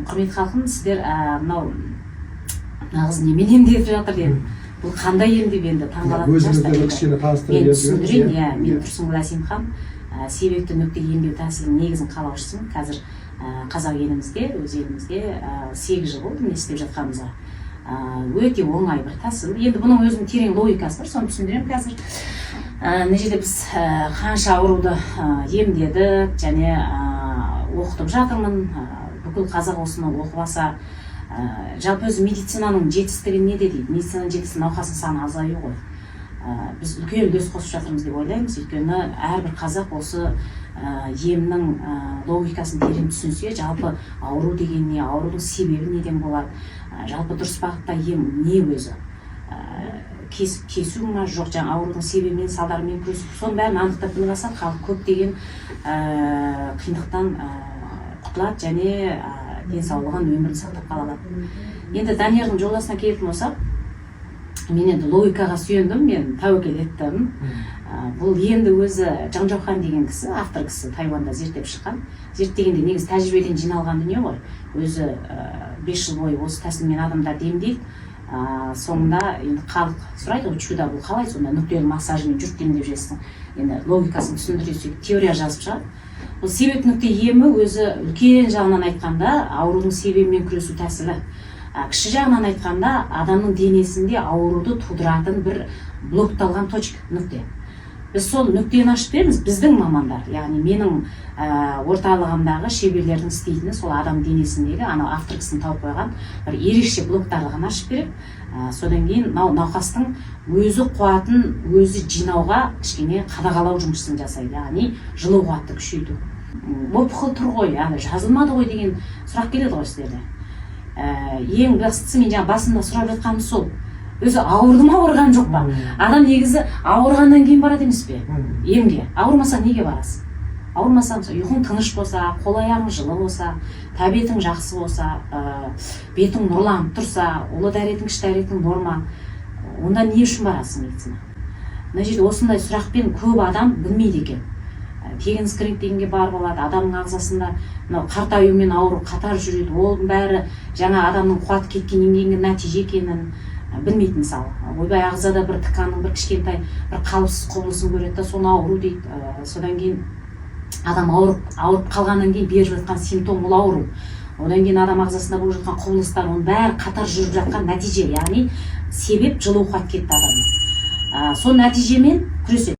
құрметті халқым, сіздер мынау нағыз немен емдеп жатыр деді. Бұл қандай ем деп енді таңғалатын шығарсыздар. Мен түсіндірейін, мен Тұрсынғұл Әсемхан, себепті нүкте емдеу тәсілінің негізін қалаушысымын. Қазір қазақ елімізде, өз елімізде 8 жыл болды не істеп жатқанымызға. Өте оңай бір тәсіл. Енді бұның өзінің терең логикасы бар, соны түсіндіремін қазір. Мына жерде біз қанша ауруды емдедік және оқытып жатырмын. Бүкіл қазақ осыны оқып алса, жалпы өзі медицинаның жетістігі неде дейді? Медицинаның жетістігі науқастың саны азаю ғой. Біз үлкен үлес қосып жатырмыз деп ойлаймыз. Өйткені әрбір қазақ осы емнің логикасын терең түсінсе, жалпы ауру деген не, аурудың себебі неден болады, жалпы дұрыс бағытта ем не өзі, кесу ма жоқ, жаңа аурудың себебімен салдарымен күресу, соның бәрін анықтап біліп алса, халық көптеген қиындықтан құтылады және денсаулығын, өмірін сақтап қала алады. Енді Даниярдың жолдасына келетін болсақ, мен енді логикаға сүйендім, мен тәуекел еттім. Бұл енді өзі Жаңжаухан деген кісі, автор кісі, Тайванда зерттеп шыққан. Зерттегенде негізі тәжірибеден жиналған дүние ғой. Өзі 5 жыл бойы осы тәсілмен адамдарды емдейді. Соңында енді халық сұрайды ғой, чудо бұл қалай сонда нүктелі массажымен жұрт емдеп жүрсің. Енді логикасын түсіндіре теория жазып шығады. Бұл себеп нүкте емі өзі үлкен жағынан айтқанда аурудың себебімен күресу тәсілі. Кіші жағынан айтқанда адамның денесінде ауруды тудыратын бір блокталған точка, нүкте. Біз сол нүктені ашып береміз, біздің мамандар, яғни менің орталығымдағы шеберлердің істейтіні сол адам денесіндегі автор кісінің тауып қойған бір ерекше блоктарлығын ашып беріп, содан кейін науқастың өзі қуатын өзі жинауға кішкене қадағалау жұмысын жасайды, яғни жылу қуатты күшейту. Опықыл тұр ғой, жазылмады ғой деген сұрақ келеді ғой сіздерде. Ең бастысы мен жаңа басында сұрап жатқаным сол. Өзі ауырды ма, ауырған жоқ па? Адам негізі ауырғаннан кейін барады емес пе? Емге. Ауырмасаң неге барасың? Ауырмасаң, ұйқың тыныш болса, қол аяғың жылы болса, тәбетің жақсы болса, бетің нұрланып тұрса, ұлы дәретің, кіші дәретің норма, онда не үшін барасың медицина? Мына жерде осындай сұрақпен көп адам білмейді екен. Тегін скрининг дегенге бар болады, адамның ағзасында қартаюмен ауру қатар жүреді, ол бәрі жаңа адамның қуаты кеткеннен кейінгі нәтиже екенін білмейді. Мысалы, ойбай ағзада бір тықаның бір кішкентай бір қалыпсыз құбылысын көреді, соны ауру дейді. Содан кейін адам ауырып қалғаннан кейін беріп жатқан симптом ол ауру. Одан кейін адам ағзасында болып жатқан құбылыстар, оның бәрі қатар жүріп жатқан нәтиже, яғни себеп жылу қуат кетті адамның. Сол нәтижемен күреседі.